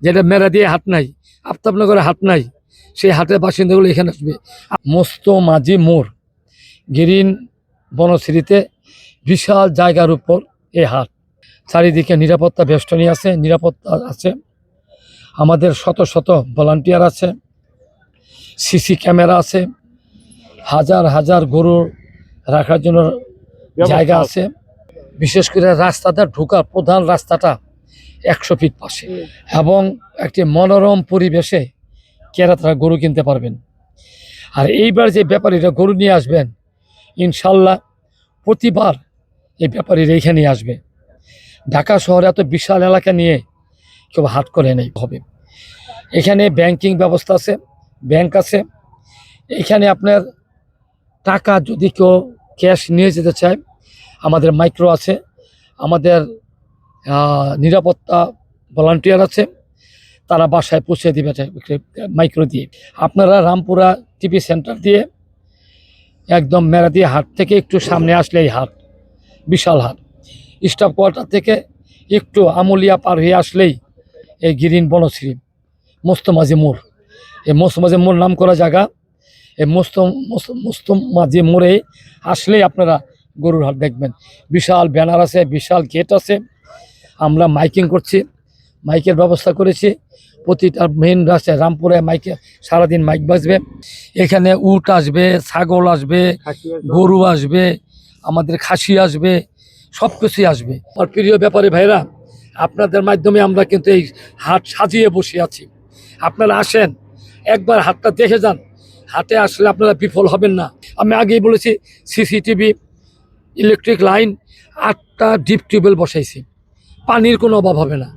যেটা মেরা দিয়ে হাট নাই, আফতাবনগরে হাট নাই, সেই হাটের বাসিন্দাগুলো এখানে আসবে। মস্ত মাঝি মোড় গ্রিন বনশ্রীতে বিশাল জায়গার উপর এই হাট। চারিদিকে নিরাপত্তা বেষ্টনী আছে, নিরাপত্তা আছে, আমাদের শত শত ভলান্টিয়ার আছে, সিসি ক্যামেরা আছে, হাজার হাজার গরু রাখার জন্য জায়গা আছে। বিশেষ করে রাস্তাটা ঢোকার প্রধান রাস্তাটা 100 ফিট পাশে, এবং একটি মনোরম পরিবেশে ক্রেতারা গরু কিনতে পারবেন। আর এইবার যে ব্যাপারীরা গরু নিয়ে আসবেন, ইনশাল্লাহ প্রতিবার এই ব্যাপারীরা এইখানে আসবে। ঢাকা শহরে এত বিশাল এলাকা নিয়ে কেউ হাট করে নেই হবে। এখানে ব্যাংকিং ব্যবস্থা আছে, ব্যাংক আছে। এখানে আপনার টাকা যদি কেউ ক্যাশ নিয়ে যেতে চায়, আমাদের মাইক্রো আছে, আমাদের নিরাপত্তা ভলান্টিয়ার আছে, তারা বাসায় পৌঁছে দিবে মাইক্রো দিয়ে। আপনারা রামপুরা টিভি সেন্টার দিয়ে একদম মেরাদি হাট থেকে একটু সামনে আসলে এই হাট, বিশাল হাট। স্টাফ কোয়ার্টার থেকে একটু আমলিয়া পার হয়ে আসলেই এই গ্রিন বনশ্রী মোস্তমাঝি মোড়। এই মোস্তমাঝি মোড় নাম করা জায়গা। এই মোস্তমাঝি মোড়ে আসলেই আপনারা গরুর হাট দেখবেন। বিশাল ব্যানার আছে, বিশাল গেট আছে। আমরা মাইকিং করছি, মাইকের ব্যবস্থা করেছি। প্রতিটা মেইন রাস্তায় রামপুরে মাইকে সারাদিন মাইক বাজবে। এখানে উট আসবে, ছাগল আসবে, গরু আসবে, আমাদের খাসি আসবে, সব কিছুই আসবে। আমার প্রিয় ব্যাপারী ভাইরা, আপনাদের মাধ্যমে আমরা কিন্তু এই হাট সাজিয়ে বসে আছি। আপনারা আসেন, একবার হাটটা দেখে যান। হাটে আসলে আপনারা বিফল হবেন না। আমি আগেই বলেছি, সিসিটিভি, ইলেকট্রিক লাইন, 8টা ডিপ টিউবওয়েল বসাইছি, পানির কোনো অভাব হবে না।